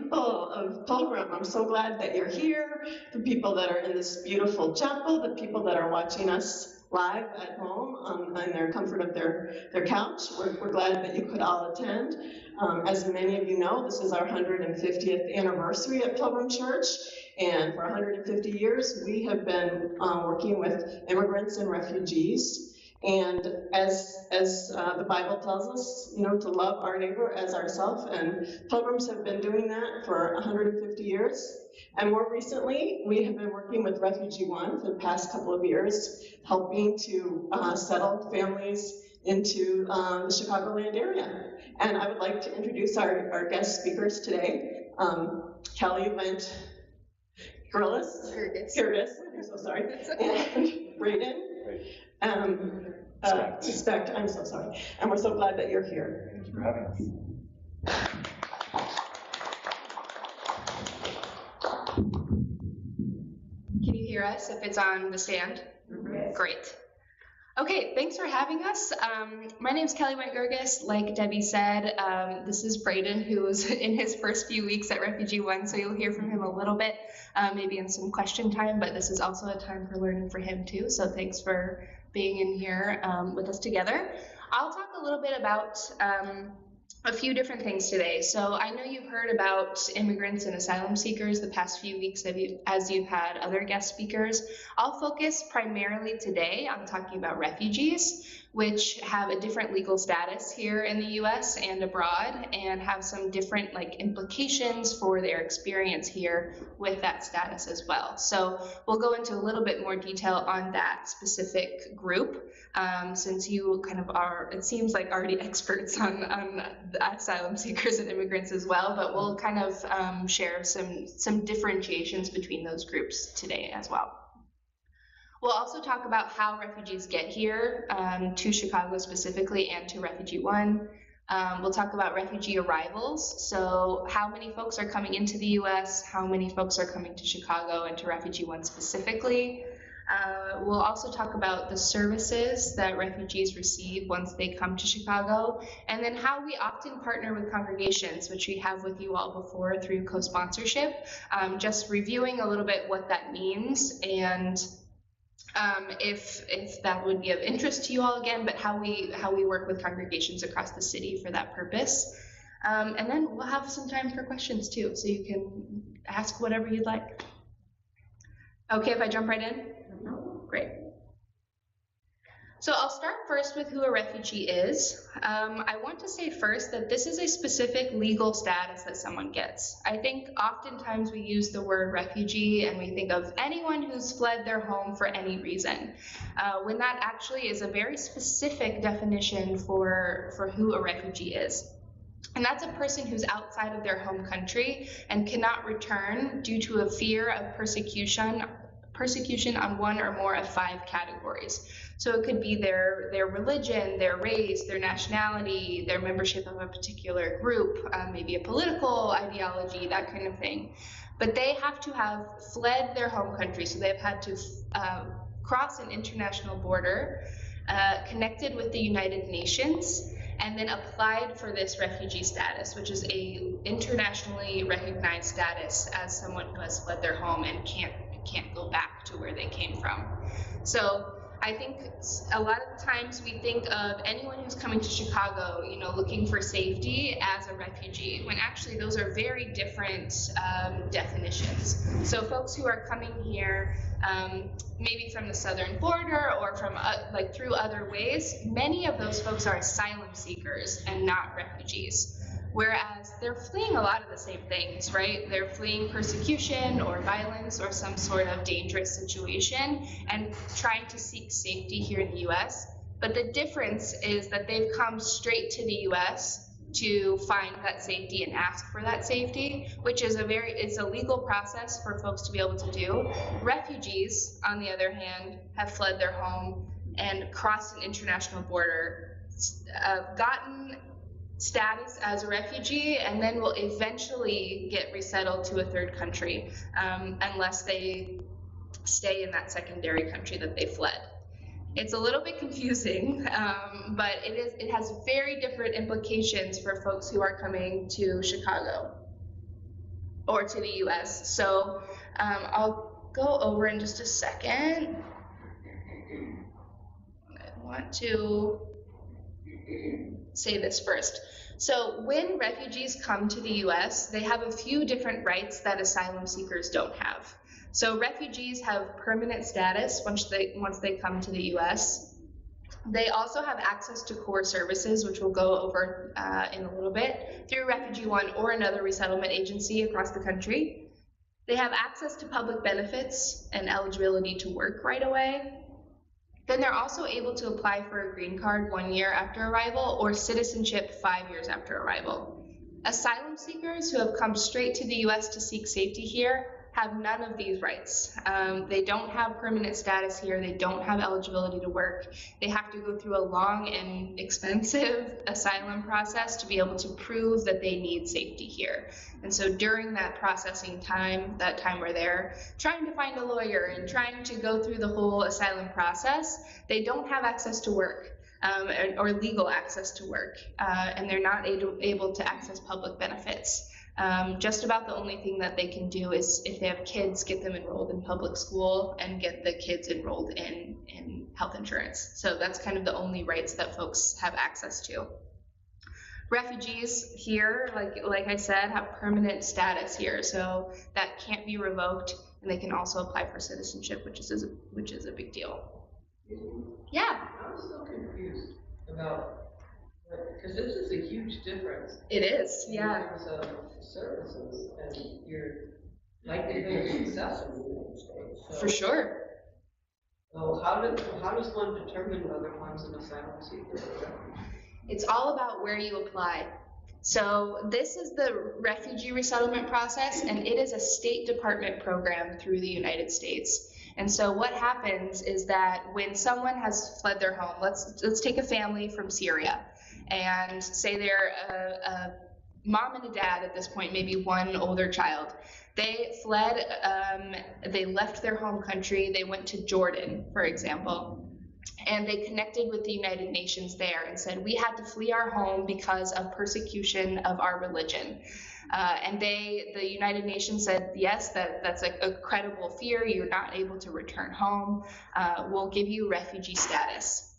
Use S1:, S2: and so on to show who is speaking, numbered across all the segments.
S1: people of Pilgrim, I'm so glad that you're here, the people that are in this beautiful chapel, the people that are watching us live at home in their comfort of their couch. We're glad that you could all attend. As many of you know, this is our 150th anniversary at Pilgrim Church, and for 150 years we have been working with immigrants and refugees. And as the Bible tells us, to love our neighbor as ourselves, and Pilgrims have been doing that for 150 years. And more recently, we have been working with Refugee One for the past couple of years, helping to settle families into the Chicagoland area. And I would like to introduce our guest speakers today, Kelli Wendt Girgis. I'm so sorry. And Braden. Specht, I'm so sorry. And we're so glad that you're here.
S2: Thanks for having us.
S3: Can you hear us if it's on the stand?
S1: Yes.
S3: Great. Okay, thanks for having us. My name is Kelli Wendt Girgis. Like Debbie said, this is Braden, who was in his first few weeks at Refugee One, so you'll hear from him a little bit, maybe in some question time, but this is also a time for learning for him too, so thanks for being in here with us together. I'll talk a little bit about a few different things today. So I know you've heard about immigrants and asylum seekers the past few weeks as you've had other guest speakers. I'll focus primarily today on talking about refugees, which have a different legal status here in the US and abroad, and have some different implications for their experience here with that status as well. So we'll go into a little bit more detail on that specific group, since you kind of are, it seems like, already experts on the asylum seekers and immigrants as well, but we'll kind of share some differentiations between those groups today as well. We'll also talk about how refugees get here to Chicago specifically and to Refugee One. We'll talk about refugee arrivals, so how many folks are coming into the US, how many folks are coming to Chicago and to Refugee One specifically. We'll also talk about the services that refugees receive once they come to Chicago, and then how we often partner with congregations, which we have with you all before through co-sponsorship, just reviewing a little bit what that means, and if that would be of interest to you all again, but how we work with congregations across the city for that purpose. And then we'll have some time for questions too, so you can ask whatever you'd like. Okay, if I jump right in? Great. So I'll start first with who a refugee is. I want to say first that this is a specific legal status that someone gets. I think oftentimes we use the word refugee and we think of anyone who's fled their home for any reason, when that actually is a very specific definition for who a refugee is. And that's a person who's outside of their home country and cannot return due to a fear of persecution on one or more of 5 categories. So it could be their religion, their race, their nationality, their membership of a particular group, maybe a political ideology, that kind of thing. But they have to have fled their home country, so they've had to cross an international border, connected with the United Nations, and then applied for this refugee status, which is a internationally recognized status as someone who has fled their home and can't go back to where they came from. So I think a lot of times we think of anyone who's coming to Chicago, looking for safety as a refugee, when actually those are very different definitions. So folks who are coming here, maybe from the southern border or from through other ways, many of those folks are asylum seekers and not refugees. Whereas they're fleeing a lot of the same things, right? They're fleeing persecution or violence or some sort of dangerous situation and trying to seek safety here in the US. But the difference is that they've come straight to the US to find that safety and ask for that safety, which is it's a legal process for folks to be able to do. Refugees, on the other hand, have fled their home and crossed an international border, gotten status as a refugee, and then will eventually get resettled to a third country unless they stay in that secondary country that they fled. It's a little bit confusing, but it has very different implications for folks who are coming to Chicago. or to the US. So I'll go over in just a second. I want to say this first. So when refugees come to the US, they have a few different rights that asylum seekers don't have. So refugees have permanent status once they come to the US. They also have access to core services, which we'll go over in a little bit, through Refugee One or another resettlement agency across the country. They have access to public benefits and eligibility to work right away. Then they're also able to apply for a green card 1 year after arrival or citizenship 5 years after arrival. Asylum seekers who have come straight to the US to seek safety here have none of these rights. They don't have permanent status here. They don't have eligibility to work. They have to go through a long and expensive asylum process to be able to prove that they need safety here. And so during that processing time, that time where they're trying to find a lawyer and trying to go through the whole asylum process, they don't have access to work. Or legal access to work, and they're not able to access public benefits. Just about the only thing that they can do is, if they have kids, get them enrolled in public school and get the kids enrolled in health insurance. So that's kind of the only rights that folks have access to. Refugees here, like I said, have permanent status here, so that can't be revoked, and they can also apply for citizenship, which is a big deal. Yeah.
S2: I'm still confused about, because this is a huge difference.
S3: It is, yeah.
S2: In terms of services and your likelihood of success in the United States. So,
S3: for sure.
S2: So how does one determine whether one's an asylum seeker?
S3: It's all about where you apply. So this is the refugee resettlement process, and it is a State Department program through the United States. And so what happens is that when someone has fled their home, let's take a family from Syria, and say they're a mom and a dad at this point, maybe one older child. They fled, they left their home country, they went to Jordan, for example, and they connected with the United Nations there and said, we had to flee our home because of persecution of our religion. And the United Nations said, yes, that's a credible fear. You're not able to return home. We'll give you refugee status.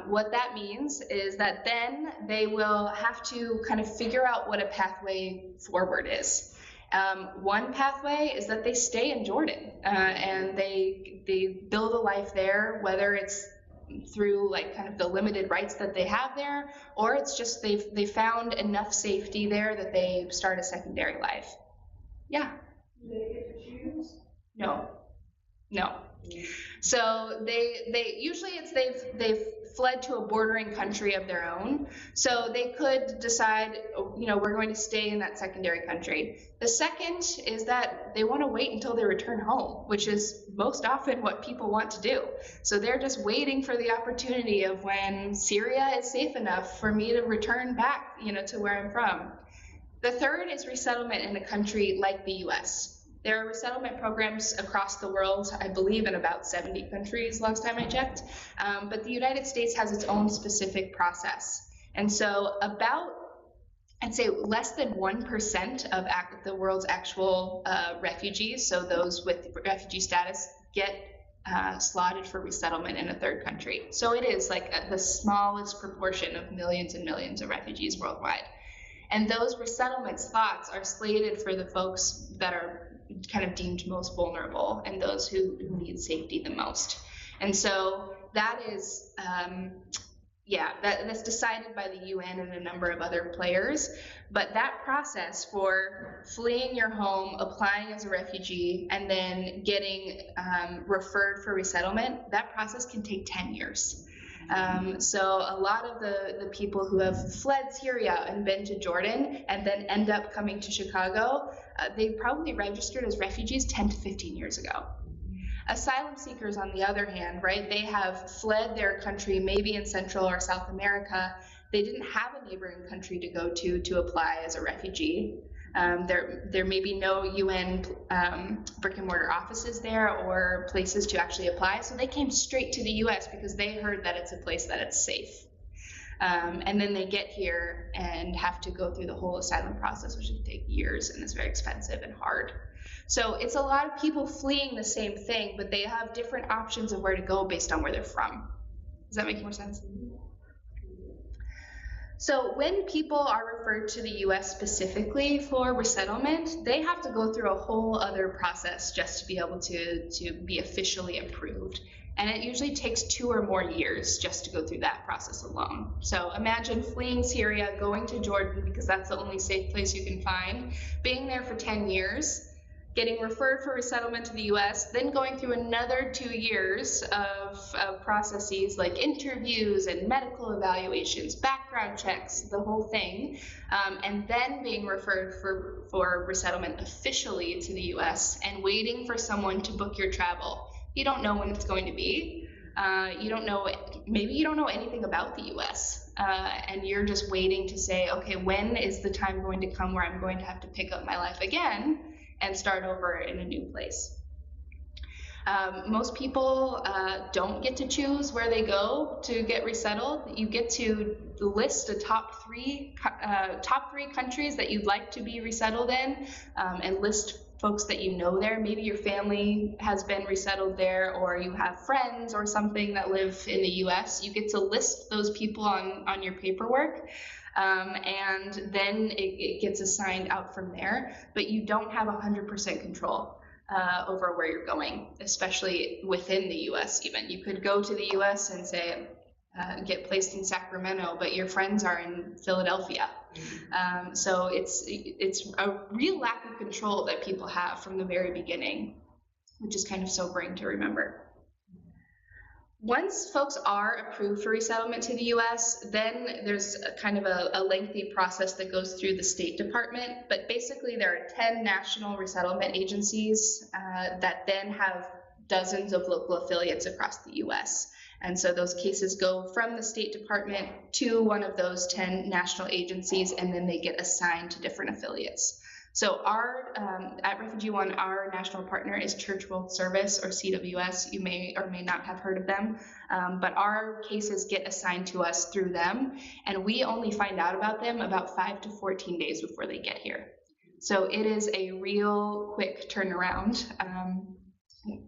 S3: What that means is that then they will have to kind of figure out what a pathway forward is. One pathway is that they stay in Jordan and they build a life there, whether it's through like kind of the limited rights that they have there, or it's just they found enough safety there that they start a secondary life. Yeah.
S2: Do they get to choose?
S3: No. So they usually they've fled to a bordering country of their own. So they could decide, we're going to stay in that secondary country. The second is that they want to wait until they return home, which is most often what people want to do. So they're just waiting for the opportunity of when Syria is safe enough for me to return back, to where I'm from. The third is resettlement in a country like the US. There are resettlement programs across the world, I believe in about 70 countries last time I checked, but the United States has its own specific process. And so I'd say less than 1% of the world's actual refugees, so those with refugee status, get slotted for resettlement in a third country. So it is like the smallest proportion of millions and millions of refugees worldwide. And those resettlement slots are slated for the folks that are kind of deemed most vulnerable and those who need safety the most. And so that is, that's decided by the UN and a number of other players. But that process for fleeing your home, applying as a refugee, and then getting referred for resettlement, that process can take 10 years. So a lot of the people who have fled Syria and been to Jordan and then end up coming to Chicago, they probably registered as refugees 10 to 15 years ago. Asylum seekers, on the other hand, right, they have fled their country, maybe in Central or South America. They didn't have a neighboring country to go to apply as a refugee. There may be no UN brick and mortar offices there or places to actually apply, so they came straight to the US because they heard that it's a place that it's safe. And then they get here and have to go through the whole asylum process, which can take years and is very expensive and hard. So it's a lot of people fleeing the same thing, but they have different options of where to go based on where they're from. Does that make more sense? So when people are referred to the US specifically for resettlement, they have to go through a whole other process just to be able to be officially approved. And it usually takes 2 or more years just to go through that process alone. So imagine fleeing Syria, going to Jordan because that's the only safe place you can find, being there for 10 years, getting referred for resettlement to the US, then going through another 2 years of processes like interviews and medical evaluations, background checks, the whole thing, and then being referred for resettlement officially to the US and waiting for someone to book your travel. You don't know when it's going to be. You don't know, maybe you don't know anything about the US, and you're just waiting to say, okay, when is the time going to come where I'm going to have to pick up my life again and start over in a new place. Most people don't get to choose where they go to get resettled. You get to list the top three countries that you'd like to be resettled in, and list folks that you know there. Maybe your family has been resettled there, or you have friends or something that live in the US. You get to list those people on your paperwork. And then it gets assigned out from there, but you don't have 100% control over where you're going, especially within the US even. You could go to the US and say, get placed in Sacramento, but your friends are in Philadelphia. So it's a real lack of control that people have from the very beginning, which is kind of sobering to remember. Once folks are approved for resettlement to the US, then there's kind of a lengthy process that goes through the State Department. But basically, there are 10 national resettlement agencies that then have dozens of local affiliates across the US. And so those cases go from the State Department to one of those 10 national agencies, and then they get assigned to different affiliates. So at Refugee One, our national partner is Church World Service, or CWS. You may or may not have heard of them, but our cases get assigned to us through them, and we only find out about them about 5 to 14 days before they get here. So it is a real quick turnaround.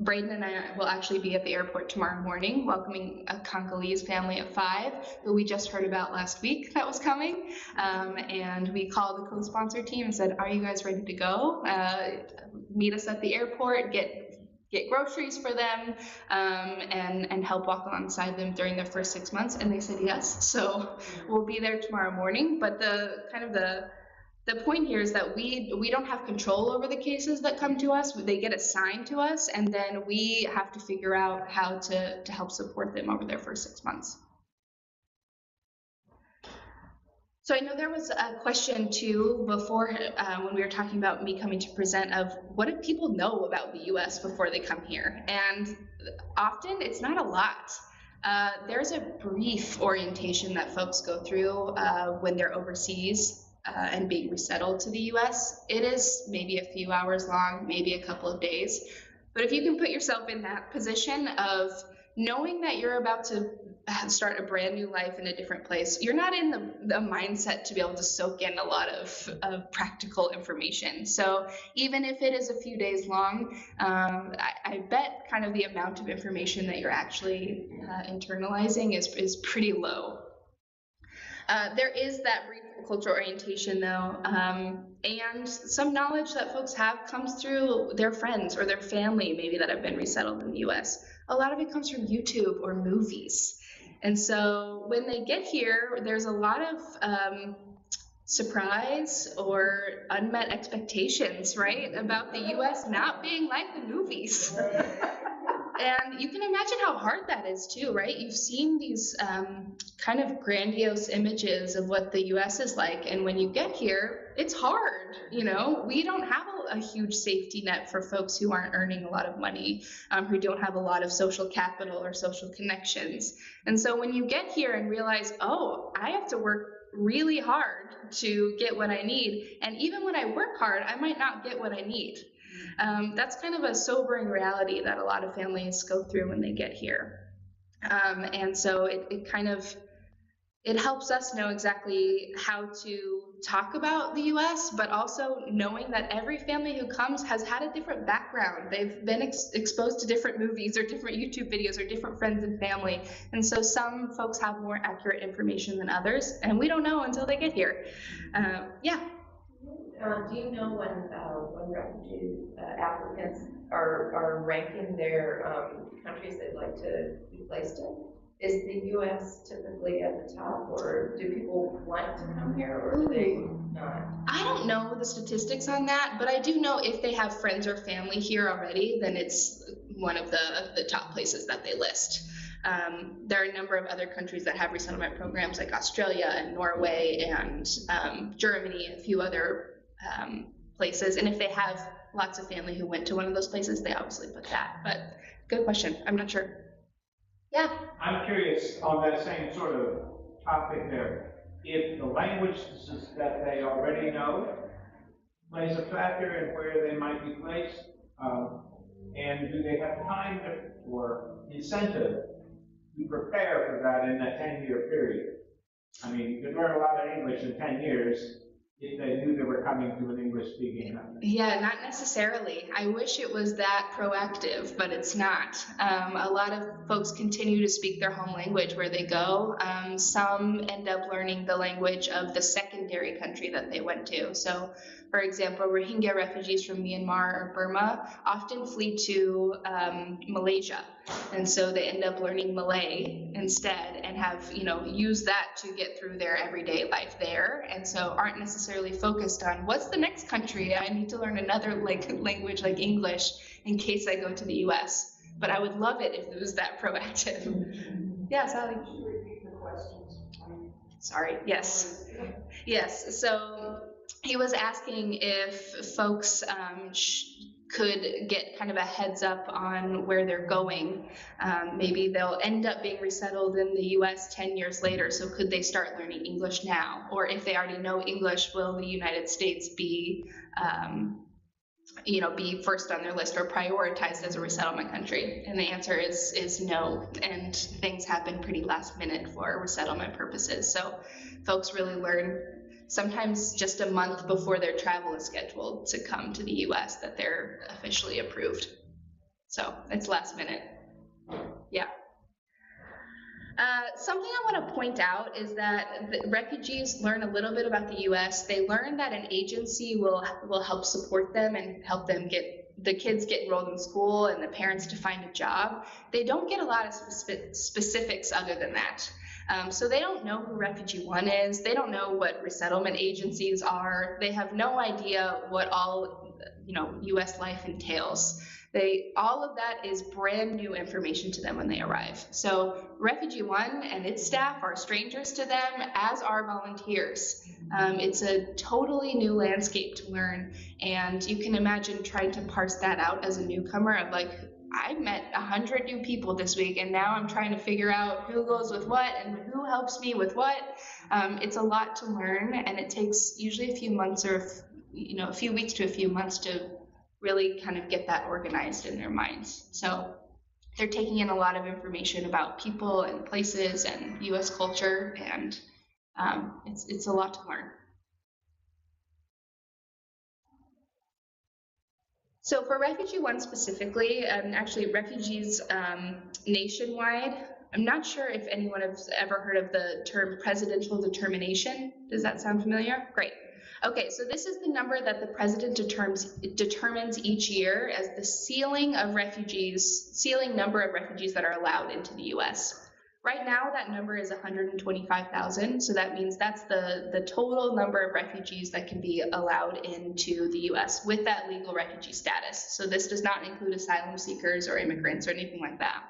S3: Braden and I will actually be at the airport tomorrow morning welcoming a Congolese family of 5 who we just heard about last week that was coming. And we called the co-sponsor team and said, are you guys ready to go? Meet us at the airport, get groceries for them, and help walk alongside them during their first 6 months. And they said yes. So we'll be there tomorrow morning. But the point here is that we don't have control over the cases that come to us. They get assigned to us, and then we have to figure out how to help support them over their first 6 months. So I know there was a question too before when we were talking about me coming to present of what do people know about the US before they come here? And often it's not a lot. There's a brief orientation that folks go through when they're overseas. And being resettled to the US. It is maybe a few hours long, maybe a couple of days. But if you can put yourself in that position of knowing that you're about to start a brand new life in a different place, you're not in the mindset to be able to soak in a lot of practical information. So even if it is a few days long, I bet kind of the amount of information that you're actually internalizing is pretty low. There is that brief cultural orientation though, and some knowledge that folks have comes through their friends or their family maybe that have been resettled in the US. A lot of it comes from YouTube or movies. And so when they get here, there's a lot of surprise or unmet expectations, right, about the US not being like the movies. And you can imagine how hard that is too, right? You've seen these kind of grandiose images of what the US is like, and when you get here, it's hard, you know? We don't have a huge safety net for folks who aren't earning a lot of money, who don't have a lot of social capital or social connections. And so when you get here and realize, oh, I have to work really hard to get what I need, and even when I work hard, I might not get what I need. That's kind of a sobering reality that a lot of families go through when they get here. And so it kind of it helps us know exactly how to talk about the US, but also knowing that every family who comes has had a different background. They've been exposed to different movies or different YouTube videos or different friends and family. And so some folks have more accurate information than others, and we don't know until they get here. Yeah.
S2: Do you know when refugee applicants are ranking their countries they'd like to be placed in? Is the U.S. typically at the top, or do people want to come here, or do they not?
S3: I don't know the statistics on that, but I do know if they have friends or family here already, then it's one of the top places that they list. There are a number of other countries that have resettlement programs, like Australia and Norway and Germany and a few other places. And if they have lots of family who went to one of those places, they obviously put that. But good question. I'm not sure. Yeah.
S4: I'm curious on that same sort of topic there. If the languages that they already know plays a factor in where they might be placed, and do they have time or incentive to prepare for that in that 10-year period? I mean, you could learn a lot of English in 10 years if they knew they were coming to an English-speaking country.
S3: Yeah, not necessarily. I wish it was that proactive, but it's not. A lot of folks continue to speak their home language where they go. Some end up learning the language of the secondary country that they went to. So, for example, Rohingya refugees from Myanmar or Burma often flee to Malaysia. And so they end up learning Malay instead and have, use that to get through their everyday life there. And so aren't necessarily focused on what's the next country. I need to learn another language like English in case I go to the US. But I would love it if it was that proactive. Yeah, Sally.
S2: Repeat the questions.
S3: Sorry. Yes. Yes. So he was asking if folks could get kind of a heads up on where they're going. Maybe they'll end up being resettled in the US 10 years later, so could they start learning English now? Or if they already know English, will the United States be be first on their list or prioritized as a resettlement country? And the answer is no, and things happen pretty last minute for resettlement purposes. So folks really learn sometimes just a month before their travel is scheduled to come to the US that they're officially approved. So it's last minute. Yeah. Something I want to point out is that the refugees learn a little bit about the US. They learn that an agency will help support them and help them get the kids get enrolled in school and the parents to find a job. They don't get a lot of specifics other than that. So they don't know who Refugee One is. They don't know what resettlement agencies are. They have no idea what all U.S. life entails. All of that is brand new information to them when they arrive. So Refugee One and its staff are strangers to them, as are volunteers. It's a totally new landscape to learn, and you can imagine trying to parse that out as a newcomer of like, I met 100 new people this week, and now I'm trying to figure out who goes with what and who helps me with what. It's a lot to learn, and it takes usually a few months or a few weeks to a few months to really kind of get that organized in their minds. So they're taking in a lot of information about people and places and U.S. culture, and it's a lot to learn. So for Refugee One specifically, actually refugees nationwide, I'm not sure if anyone has ever heard of the term presidential determination. Does that sound familiar? Great. Okay, so this is the number that the president determines each year as the ceiling number of refugees that are allowed into the US. Right now, that number is 125,000, so that means that's the total number of refugees that can be allowed into the US with that legal refugee status. So this does not include asylum seekers or immigrants or anything like that.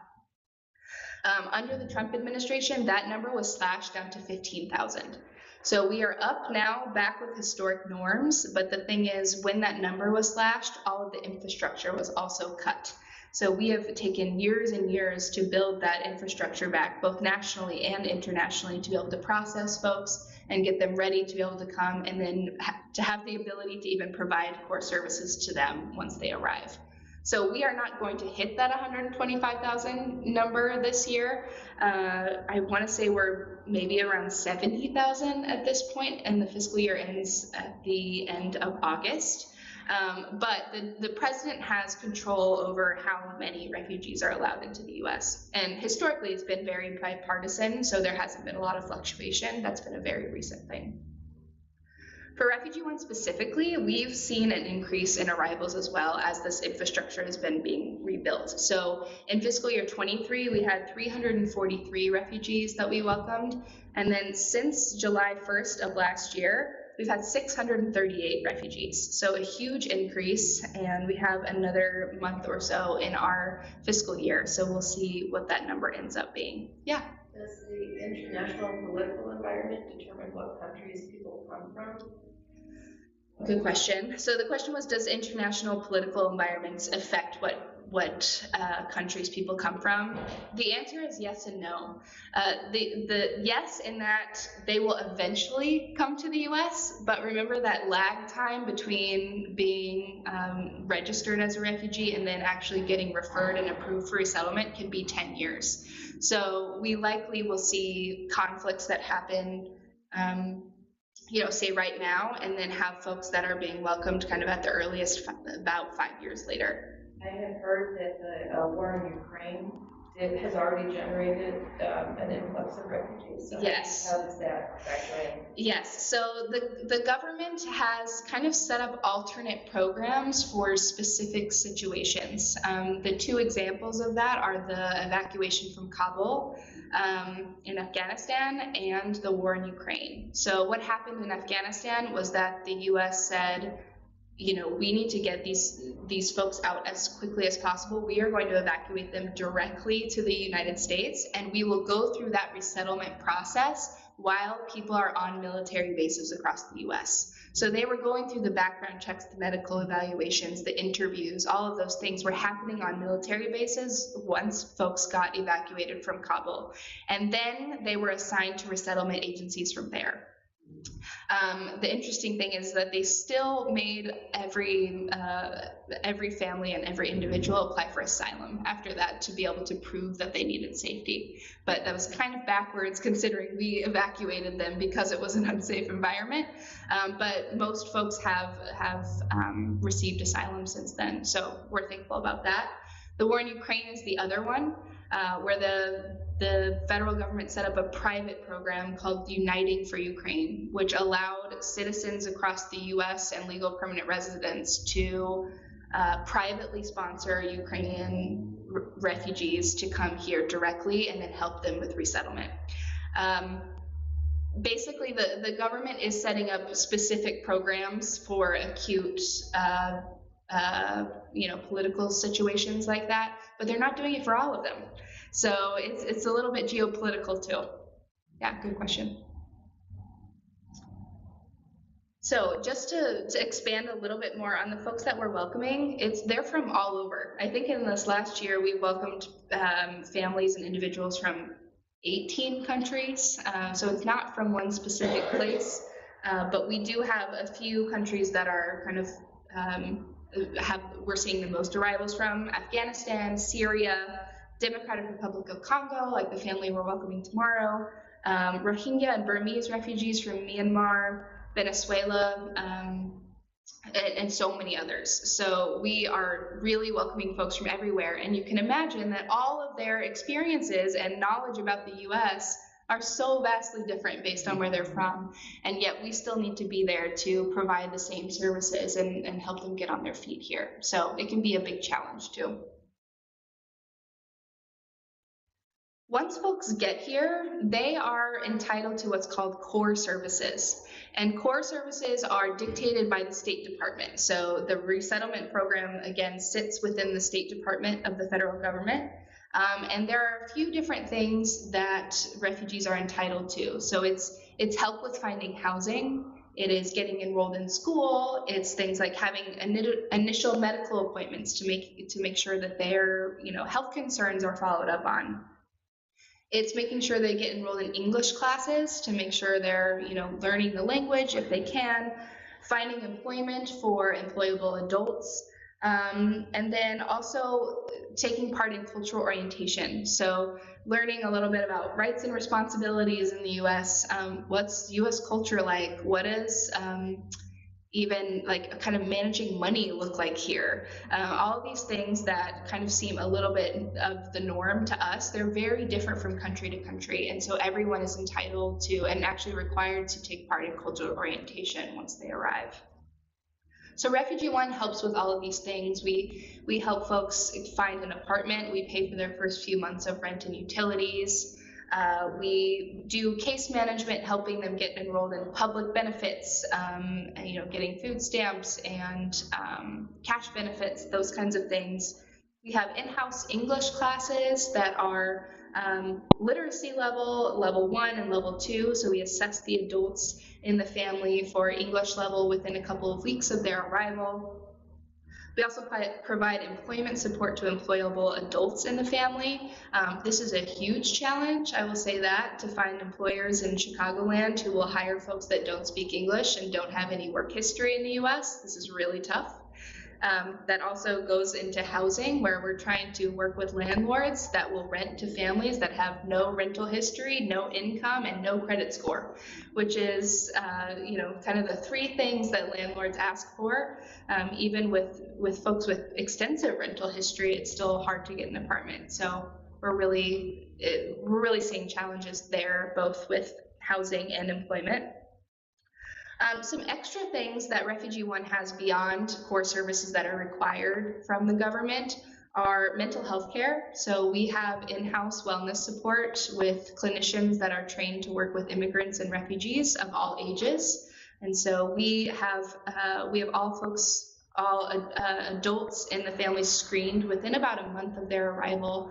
S3: Under the Trump administration, that number was slashed down to 15,000. So we are up now, back with historic norms, but the thing is, when that number was slashed, all of the infrastructure was also cut. So we have taken years and years to build that infrastructure back, both nationally and internationally, to be able to process folks and get them ready to be able to come, and then to have the ability to even provide core services to them once they arrive. So we are not going to hit that 125,000 number this year. I want to say we're maybe around 70,000 at this point, and the fiscal year ends at the end of August. But the president has control over how many refugees are allowed into the US. And historically, it's been very bipartisan, so there hasn't been a lot of fluctuation. That's been a very recent thing. For Refugee One specifically, we've seen an increase in arrivals as well as this infrastructure has been being rebuilt. So in fiscal year 23, we had 343 refugees that we welcomed. And then since July 1st of last year, we've had 638 refugees. So a huge increase, and we have another month or so in our fiscal year. So we'll see what that number ends up being. Yeah.
S2: Does the international political environment determine what countries people come from?
S3: Good question. So the question was, does international political environments affect what countries people come from? The answer is yes and no. The yes in that they will eventually come to the US, but remember that lag time between being registered as a refugee and then actually getting referred and approved for resettlement can be 10 years. So we likely will see conflicts that happen say right now, and then have folks that are being welcomed kind of at the earliest about 5 years later.
S2: I have heard that the war in Ukraine has already generated an influx of refugees. So
S3: yes.
S2: How does that factor in?
S3: Yes. So the government has kind of set up alternate programs for specific situations. The two examples of that are the evacuation from Kabul in Afghanistan and the war in Ukraine. So what happened in Afghanistan was that the U.S. said, we need to get these folks out as quickly as possible. We are going to evacuate them directly to the United States, and we will go through that resettlement process while people are on military bases across the US. So they were going through the background checks, the medical evaluations, the interviews, all of those things were happening on military bases once folks got evacuated from Kabul. And then they were assigned to resettlement agencies from there. The interesting thing is that they still made every family and every individual apply for asylum after that to be able to prove that they needed safety. But that was kind of backwards considering we evacuated them because it was an unsafe environment. But most folks have received asylum since then, so we're thankful about that. The war in Ukraine is the other one, where the federal government set up a private program called Uniting for Ukraine, which allowed citizens across the US and legal permanent residents to privately sponsor Ukrainian refugees to come here directly and then help them with resettlement. Basically, the government is setting up specific programs for acute political situations like that, but they're not doing it for all of them. So it's a little bit geopolitical too. Yeah, good question. So just to expand a little bit more on the folks that we're welcoming, they're from all over. I think in this last year we welcomed families and individuals from 18 countries. So it's not from one specific place, but we do have a few countries that are kind of we're seeing the most arrivals from: Afghanistan, Syria, Democratic Republic of Congo, like the family we're welcoming tomorrow, Rohingya and Burmese refugees from Myanmar, Venezuela, and so many others. So we are really welcoming folks from everywhere, and you can imagine that all of their experiences and knowledge about the US are so vastly different based on where they're from, and yet we still need to be there to provide the same services and help them get on their feet here. So it can be a big challenge too. Once folks get here, they are entitled to what's called core services. And core services are dictated by the State Department. So the resettlement program, again, sits within the State Department of the federal government. And there are a few different things that refugees are entitled to. So it's help with finding housing. It is getting enrolled in school. It's things like having initial medical appointments to make sure that their health concerns are followed up on. It's making sure they get enrolled in English classes to make sure they're, learning the language if they can, finding employment for employable adults, And then also taking part in cultural orientation. So learning a little bit about rights and responsibilities in the U.S. What's U.S. culture like? What is even like kind of managing money look like here? All of these things that kind of seem a little bit of the norm to us, they're very different from country to country. And so everyone is entitled to and actually required to take part in cultural orientation once they arrive. So Refugee One helps with all of these things. We help folks find an apartment. We pay for their first few months of rent and utilities. We do case management, helping them get enrolled in public benefits, and, getting food stamps and cash benefits, those kinds of things. We have in-house English classes that are literacy level 1 and level 2. So we assess the adults in the family for English level within a couple of weeks of their arrival. We also provide employment support to employable adults in the family. This is a huge challenge, I will say that, to find employers in Chicagoland who will hire folks that don't speak English and don't have any work history in the US. This is really tough. That also goes into housing, where we're trying to work with landlords that will rent to families that have no rental history, no income, and no credit score, which is, kind of the 3 things that landlords ask for. Even with folks with extensive rental history, it's still hard to get an apartment. So we're really seeing challenges there, both with housing and employment. Some extra things that Refugee One has beyond core services that are required from the government are mental health care. So we have in-house wellness support with clinicians that are trained to work with immigrants and refugees of all ages. And so we have all adults in the family screened within about a month of their arrival,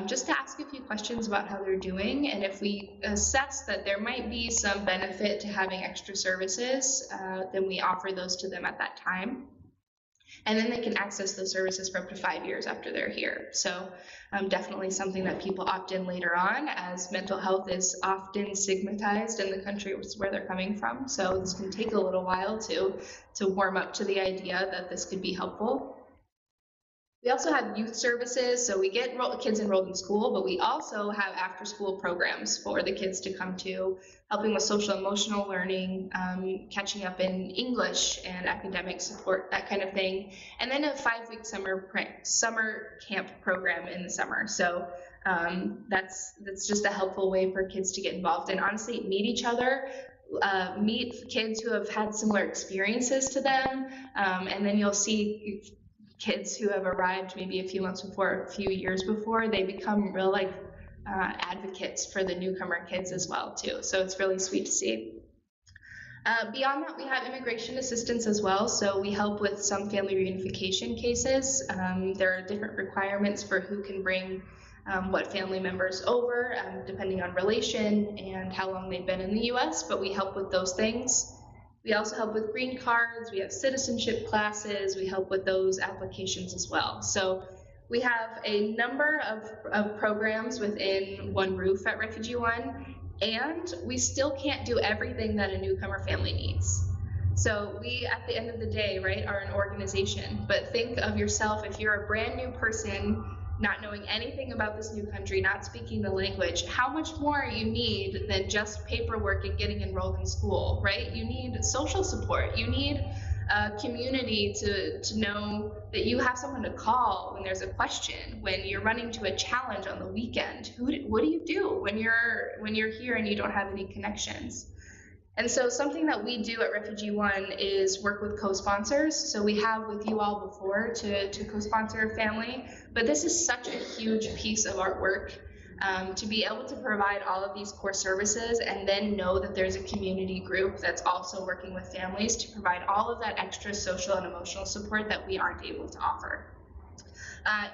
S3: just to ask a few questions about how they're doing. And if we assess that there might be some benefit to having extra services, then we offer those to them at that time. And then they can access those services for up to 5 years after they're here. So definitely something that people opt in later on, as mental health is often stigmatized in the country where they're coming from. So this can take a little while to warm up to the idea that this could be helpful. We also have youth services, so we get kids enrolled in school, but we also have after-school programs for the kids to come to, helping with social emotional learning, catching up in English and academic support, that kind of thing. And then a 5-week summer camp program in the summer. So that's just a helpful way for kids to get involved and honestly meet each other, meet kids who have had similar experiences to them, and then you'll see kids who have arrived maybe a few months before, a few years before, they become real advocates for the newcomer kids as well too. So it's really sweet to see. Beyond that, we have immigration assistance as well. So we help with some family reunification cases. There are different requirements for who can bring what family members over, depending on relation and how long they've been in the US, but we help with those things. We also help with green cards, we have citizenship classes, we help with those applications as well. So we have a number of programs within one roof at Refugee One, and we still can't do everything that a newcomer family needs. So we, at the end of the day, right, are an organization, but think of yourself, if you're a brand new person, not knowing anything about this new country, not speaking the language, how much more you need than just paperwork and getting enrolled in school, right? You need social support. You need a community to know that you have someone to call when there's a question, when you're running to a challenge on the weekend. What do you do when you're here and you don't have any connections? And so something that we do at Refugee One is work with co-sponsors. So we have with you all before to co-sponsor a family, but this is such a huge piece of our work, to be able to provide all of these core services and then know that there's a community group that's also working with families to provide all of that extra social and emotional support that we aren't able to offer.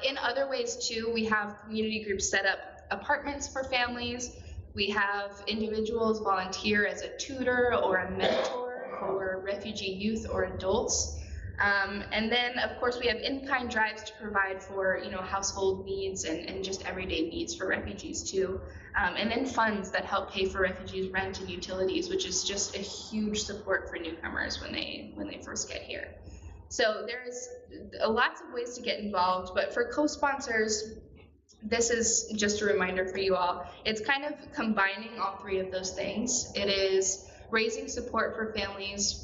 S3: In other ways too, we have community groups set up apartments for families. We have individuals volunteer as a tutor or a mentor for refugee youth or adults. And then, of course, we have in-kind drives to provide for, household needs and just everyday needs for refugees too. And then funds that help pay for refugees' rent and utilities, which is just a huge support for newcomers when they first get here. So there's lots of ways to get involved, but for co-sponsors, this is just a reminder for you all. It's kind of combining all three of those things. It is raising support for families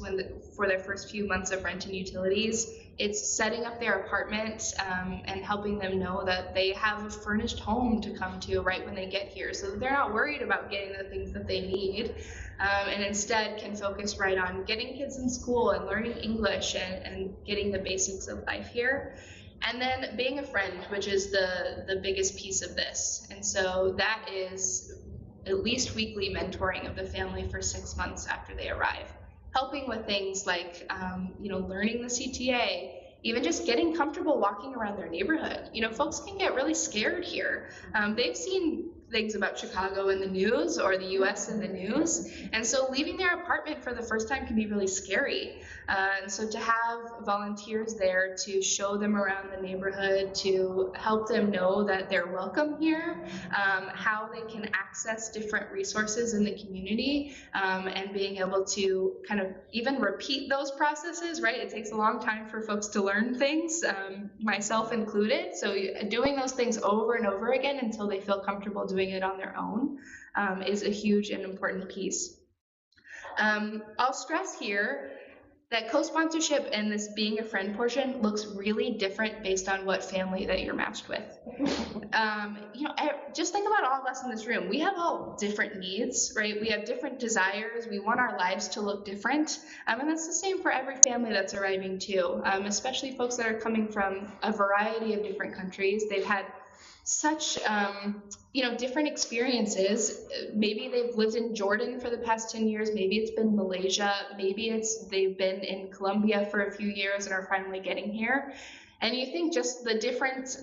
S3: for their first few months of rent and utilities. It's setting up their apartment and helping them know that they have a furnished home to come to right when they get here, so that they're not worried about getting the things that they need, and instead can focus right on getting kids in school and learning English and getting the basics of life here. And then being a friend, which is the biggest piece of this. And so that is at least weekly mentoring of the family for 6 months after they arrive. Helping with things like, learning the CTA, even just getting comfortable walking around their neighborhood. Folks can get really scared here. They've seen things about Chicago in the news or the US in the news, and so leaving their apartment for the first time can be really scary. And so to have volunteers there to show them around the neighborhood, to help them know that they're welcome here, how they can access different resources in the community, and being able to kind of even repeat those processes, right? It takes a long time for folks to learn things, myself included. So doing those things over and over again until they feel comfortable doing it on their own is a huge and important piece. I'll stress here that co-sponsorship and this being a friend portion looks really different based on what family that you're matched with. Just think about all of us in this room. We have all different needs, right? We have different desires. We want our lives to look different. And that's the same for every family that's arriving too, especially folks that are coming from a variety of different countries. They've had such different experiences. Maybe they've lived in Jordan for the past 10 years, maybe it's been Malaysia, maybe they've been in Colombia for a few years and are finally getting here. And you think just the different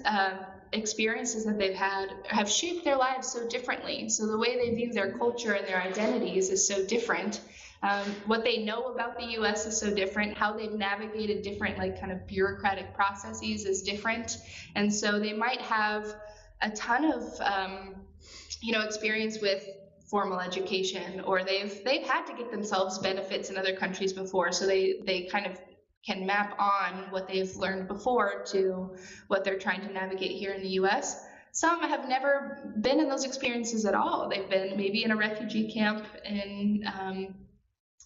S3: experiences that they've had have shaped their lives so differently. So the way they view their culture and their identities is so different. What they know about the US is so different. How they've navigated different kind of bureaucratic processes is different. And so they might have a ton of experience with formal education, or they've had to get themselves benefits in other countries before, so they kind of can map on what they've learned before to what they're trying to navigate here in the US. Some have never been in those experiences at all. They've been maybe in a refugee camp in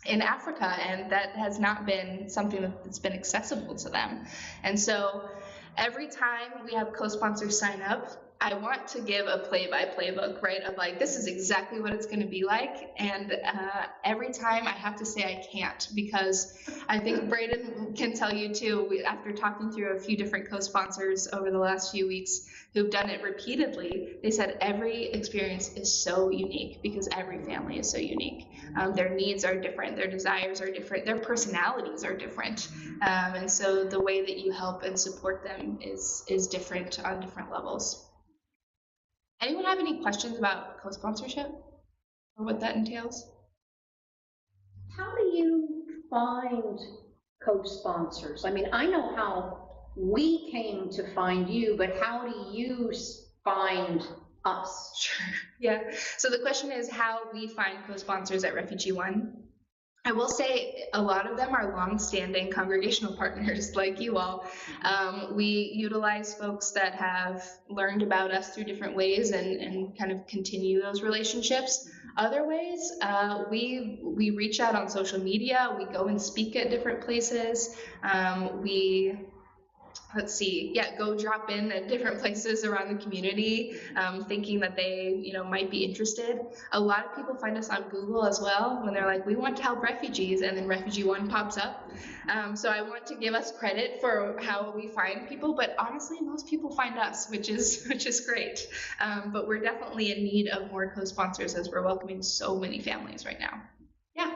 S3: Africa, and that has not been something that's been accessible to them. And so every time we have co-sponsors sign up, I want to give a play-by-play book, right, of this is exactly what it's going to be like. And every time I have to say I can't, because I think Braden can tell you too, after talking through a few different co-sponsors over the last few weeks who've done it repeatedly, they said every experience is so unique because every family is so unique. Their needs are different, their desires are different, their personalities are different. And so the way that you help and support them is different on different levels. Anyone have any questions about co-sponsorship or what that entails?
S5: How do you find co-sponsors? I mean, I know how we came to find you, but how do you find us?
S3: Sure. Yeah. So the question is how we find co-sponsors at Refugee One. I will say a lot of them are long-standing congregational partners like you all. We utilize folks that have learned about us through different ways and kind of continue those relationships. Other ways, we reach out on social media, we go and speak at different places, go drop in at different places around the community, thinking that they, might be interested. A lot of people find us on Google as well when they're like, we want to help refugees, and then Refugee One pops up. So I want to give us credit for how we find people, but honestly, most people find us, which is great. But we're definitely in need of more co-sponsors as we're welcoming so many families right now. Yeah.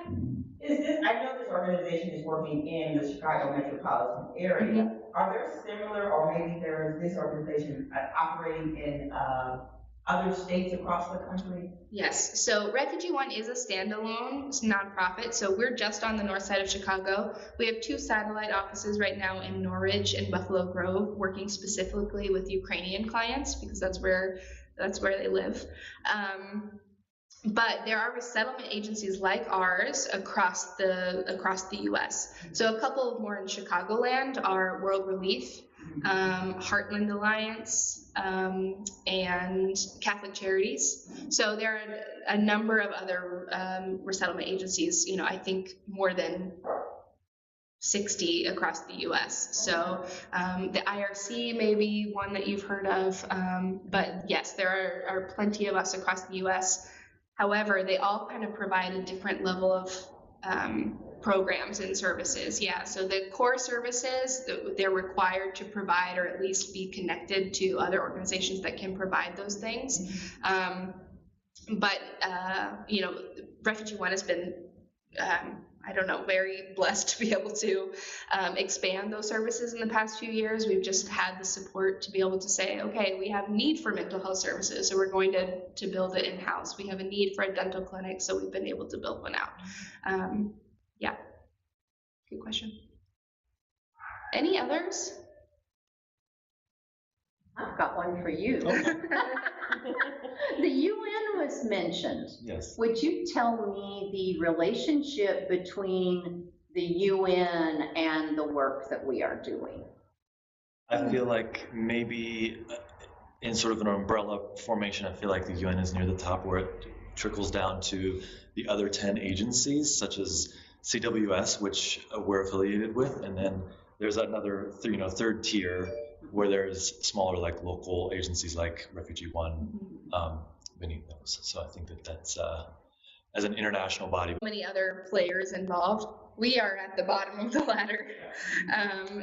S6: I know this organization is working in the Chicago metropolitan area. Mm-hmm. Are there similar, or maybe there is this organization operating in other states across the country?
S3: Yes, so Refugee One is a standalone nonprofit, so we're just on the north side of Chicago. We have 2 satellite offices right now in Norridge and Buffalo Grove, working specifically with Ukrainian clients because that's where they live. But there are resettlement agencies like ours across the U.S. So a couple more in Chicagoland are World Relief, Heartland Alliance, and Catholic Charities. So there are a number of other resettlement agencies. I think more than 60 across the U.S. So the IRC may be one that you've heard of, but yes, there are plenty of us across the U.S. However, they all kind of provide a different level of programs and services. Yeah, so the core services, they're required to provide or at least be connected to other organizations that can provide those things. But Refugee One has been very blessed to be able to expand those services in the past few years. We've just had the support to be able to say, okay, we have need for mental health services, so we're going to build it in-house. We have a need for a dental clinic, so we've been able to build one out. Yeah, good question. Any others?
S5: I've got one for you. The UN was mentioned.
S7: Yes.
S5: Would you tell me the relationship between the UN and the work that we are doing?
S7: I feel like maybe in sort of an umbrella formation, I feel like the UN is near the top where it trickles down to the other 10 agencies, such as CWS, which we're affiliated with, and then there's another third tier where there's smaller like local agencies like Refugee One beneath those. So I think that's as an international body.
S3: Many other players involved. We are at the bottom of the ladder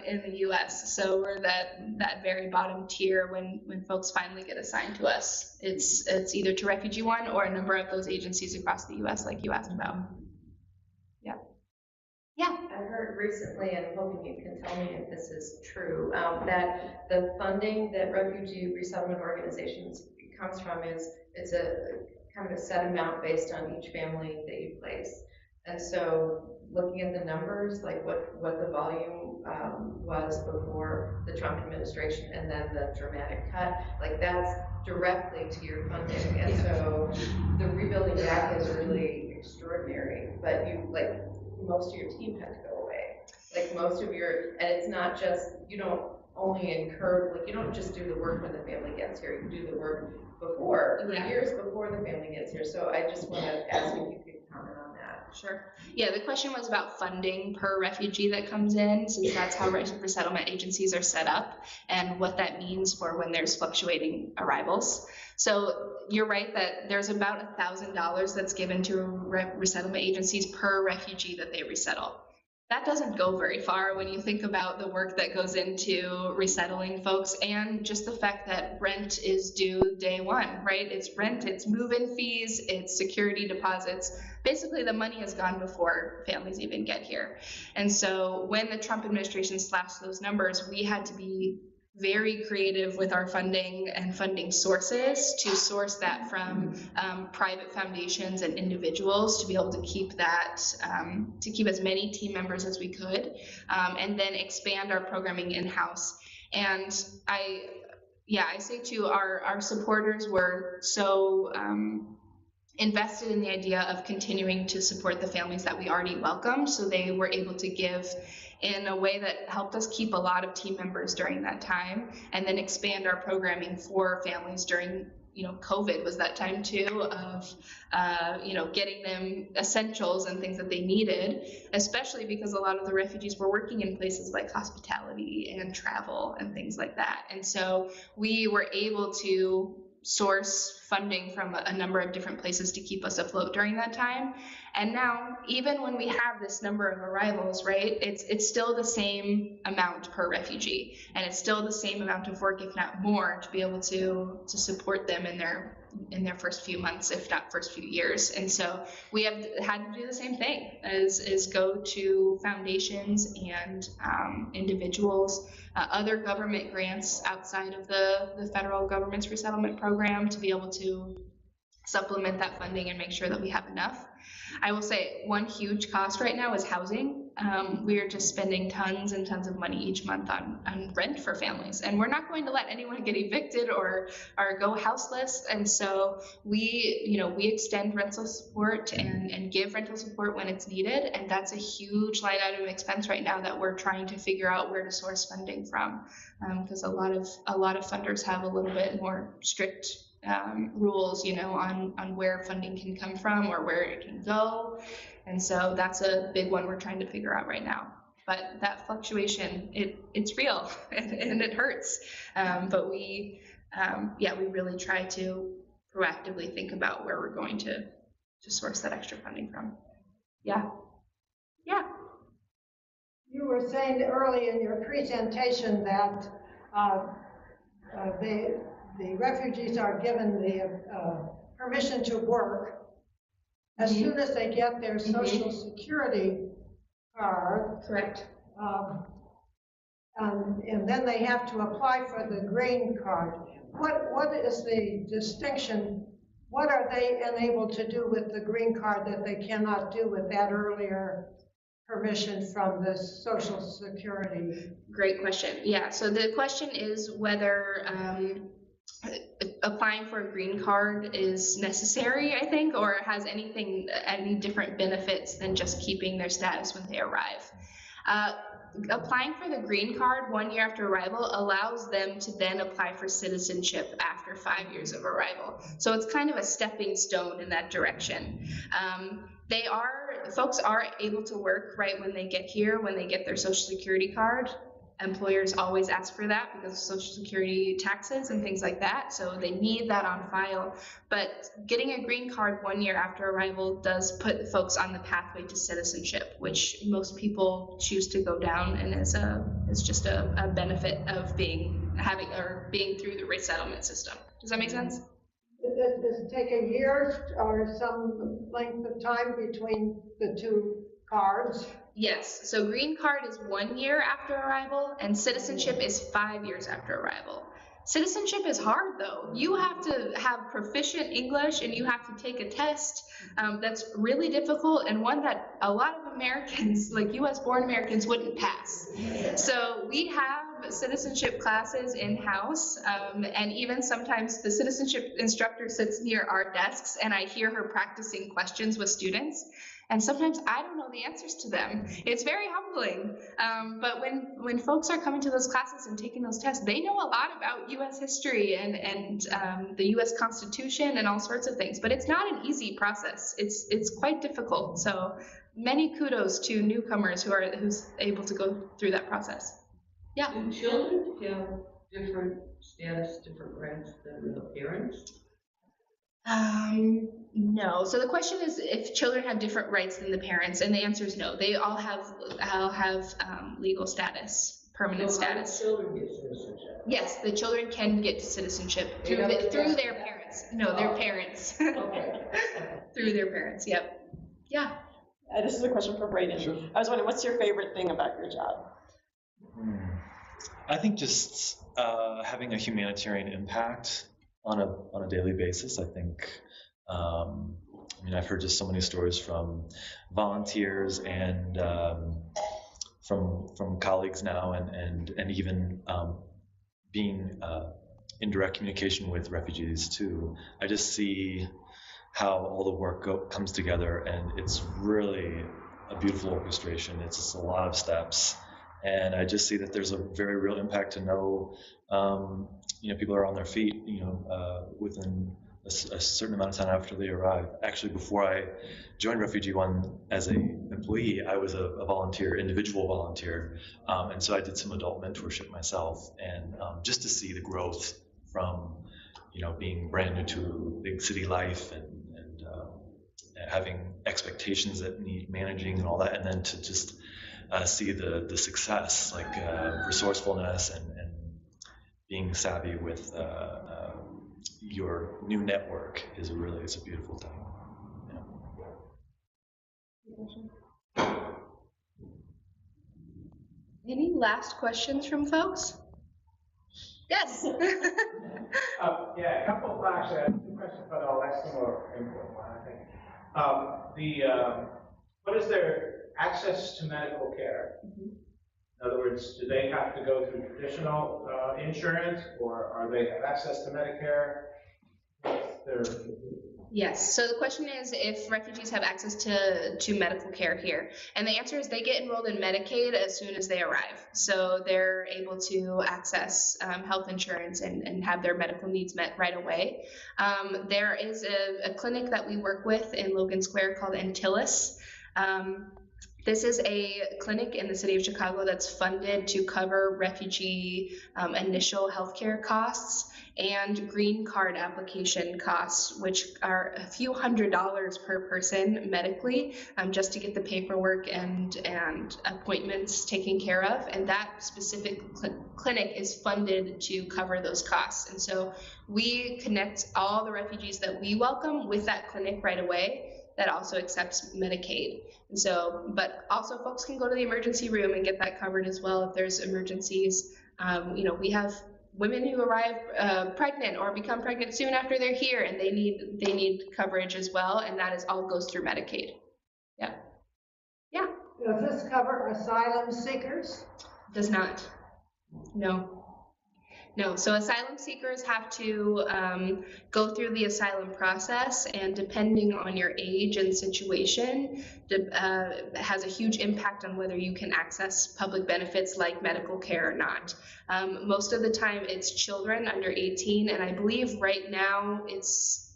S3: in the U.S. So we're that very bottom tier when folks finally get assigned to us. It's either to Refugee One or a number of those agencies across the U.S. like you asked about. Yeah.
S2: I heard recently, and hoping you can tell me if this is true, that the funding that refugee resettlement organizations comes from it's a kind of a set amount based on each family that you place. And so looking at the numbers, like what the volume was before the Trump administration and then the dramatic cut, like that's directly to your funding. And so the rebuilding back is really extraordinary, but most of your team had to go away. Like most of and it's not just, you don't only incur, you don't just do the work when the family gets here, you do the work before, years before the family gets here. So I just want to ask if you could comment on that.
S3: Sure. Yeah, the question was about funding per refugee that comes in, since that's how resettlement agencies are set up and what that means for when there's fluctuating arrivals. So you're right that there's about $1,000 that's given to resettlement agencies per refugee that they resettle. That doesn't go very far when you think about the work that goes into resettling folks and just the fact that rent is due day one, right? It's rent, it's move-in fees, it's security deposits. Basically, the money has gone before families even get here. And so when the Trump administration slashed those numbers, we had to be very creative with our funding and funding sources to source that from private foundations and individuals to be able to keep that, to keep as many team members as we could, and then expand our programming in-house. And I say too, our supporters were so invested in the idea of continuing to support the families that we already welcomed, so they were able to give in a way that helped us keep a lot of team members during that time, and then expand our programming for families during, COVID was that time too, of, getting them essentials and things that they needed, especially because a lot of the refugees were working in places like hospitality and travel and things like that. And so we were able to source funding from a number of different places to keep us afloat during that time. And now, even when we have this number of arrivals, right, it's still the same amount per refugee, and it's still the same amount of work, if not more, to be able to support them in their first few months, if not first few years. And so we have had to do the same thing, is go to foundations and individuals, other government grants outside of the federal government's resettlement program, to be able to supplement that funding and make sure that we have enough. I will say one huge cost right now is housing. we are just spending tons and tons of money each month on rent for families, and we're not going to let anyone get evicted or go houseless. And so we extend rental support and give rental support when it's needed, and that's a huge line item expense right now that we're trying to figure out where to source funding from, because a lot of funders have a little bit more strict rules, on where funding can come from or where it can go. And so that's a big one we're trying to figure out right now. But that fluctuation, it's real and it hurts. But we really try to proactively think about where we're going to source that extra funding from. Yeah.
S8: You were saying early in your presentation that the refugees are given the permission to work as soon as they get their Social Security card.
S3: Correct.
S8: And then they have to apply for the green card. What is the distinction? What are they enabled to do with the green card that they cannot do with that earlier permission from the Social Security?
S3: Great question. Yeah, so the question is whether applying for a green card is necessary, I think, or has any different benefits than just keeping their status when they arrive. Applying for the green card 1 year after arrival allows them to then apply for citizenship after 5 years of arrival. So it's kind of a stepping stone in that direction. Folks are able to work right when they get here, when they get their Social Security card. Employers always ask for that because of Social Security taxes and things like that, so they need that on file. But getting a green card 1 year after arrival does put folks on the pathway to citizenship, which most people choose to go down, and is just a benefit of being through the resettlement system. Does that make sense?
S8: Does it take a year or some length of time between the two cards?
S3: Yes, so green card is 1 year after arrival, and citizenship is 5 years after arrival. Citizenship is hard, though. You have to have proficient English, and you have to take a test that's really difficult, and one that a lot of Americans, like US-born Americans, wouldn't pass. So we have citizenship classes in-house, and even sometimes the citizenship instructor sits near our desks, and I hear her practicing questions with students. And sometimes I don't know the answers to them. It's very humbling. But when folks are coming to those classes and taking those tests, they know a lot about U.S. history and the U.S. Constitution and all sorts of things. But it's not an easy process. It's quite difficult. So many kudos to newcomers who's able to go through that process. Yeah.
S9: Do children have different status, different rights than the parents?
S3: No. So the question is if children have different rights than the parents, and the answer is no. They all have legal status, permanent status.
S9: Children get citizenship.
S3: Yes, the children can get citizenship through their parents. No, their parents.
S9: Okay.
S3: Through their parents. Yep. Yeah.
S10: This is a question for Brayden.
S7: Sure.
S10: I was wondering, what's your favorite thing about your job?
S7: I think just having a humanitarian impact on a daily basis. I think, I've heard just so many stories from volunteers and from colleagues now, and even being in direct communication with refugees too. I just see how all the work comes together, and it's really a beautiful orchestration. It's just a lot of steps, and I just see that there's a very real impact to know. People are on their feet, within a certain amount of time after they arrive. Actually, before I joined Refugee One as an employee, I was a volunteer, individual volunteer, and so I did some adult mentorship myself, and just to see the growth from, being brand new to big city life and having expectations that need managing and all that, and then to just see the success, like resourcefulness and being savvy with your new network is a beautiful thing. Yeah.
S3: Any last questions from folks? Yes.
S4: Yeah, a couple of actually, I have two questions, but I'll ask some more important one, I think. What is their access to medical care. In other words, do they have to go through traditional insurance, or are they have access to Medicare?
S3: Yes, so the question is if refugees have access to medical care here. And the answer is they get enrolled in Medicaid as soon as they arrive. So they're able to access health insurance and have their medical needs met right away. There is a clinic that we work with in Logan Square called Antilles. This is a clinic in the city of Chicago that's funded to cover refugee initial healthcare costs and green card application costs, which are a few $100s per person medically, just to get the paperwork and appointments taken care of. And that specific clinic is funded to cover those costs. And so we connect all the refugees that we welcome with that clinic right away that also accepts Medicaid. And so, but also folks can go to the emergency room and get that covered as well if there's emergencies. We have women who arrive pregnant or become pregnant soon after they're here, and they need coverage as well, and that is all goes through Medicaid. Yeah.
S8: Does this cover asylum seekers?
S3: Does not. No. So asylum seekers have to go through the asylum process, and depending on your age and situation, has a huge impact on whether you can access public benefits like medical care or not. Most of the time it's children under 18, and I believe right now it's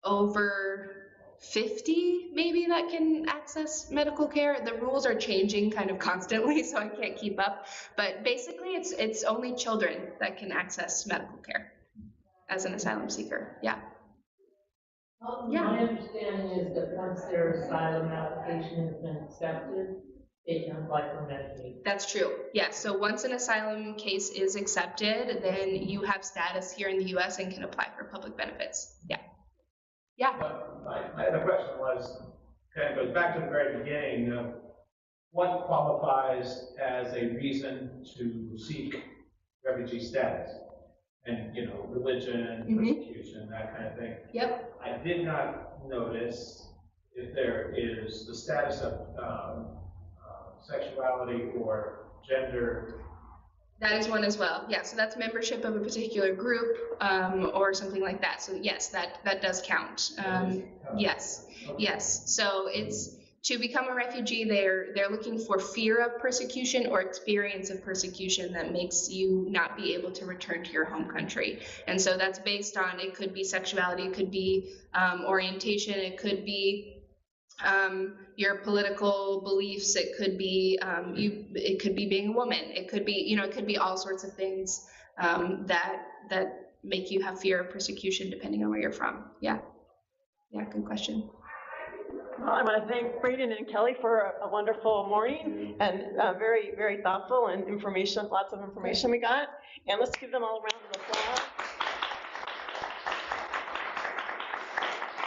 S3: over 50 maybe that can access medical care. The rules are changing kind of constantly, so I can't keep up. But basically, it's only children that can access medical care as an asylum seeker. Yeah.
S9: My understanding is that once their asylum application has been accepted, they can apply for Medicaid.
S3: That's true. Yeah. So once an asylum case is accepted, then you have status here in the U.S. and can apply for public benefits. Yeah.
S4: My other question was, kind of goes back to the very beginning of what qualifies as a reason to seek refugee status, and religion, persecution, that kind of thing.
S3: Yep.
S4: I did not notice if there is the status of sexuality or gender.
S3: That is one as well. Yeah, so that's membership of a particular group or something like that. So yes, that does count. Yes. So it's to become a refugee. They're looking for fear of persecution or experience of persecution that makes you not be able to return to your home country. And so that's based on, it could be sexuality, it could be orientation, it could be your political beliefs, it could be it could be being a woman, it could be it could be all sorts of things that make you have fear of persecution depending on where you're from. Yeah, good question.
S10: Well, I want to thank Braden and Kelli for a wonderful morning, and very, very thoughtful and lots of information we got. And let's give them all a round of applause.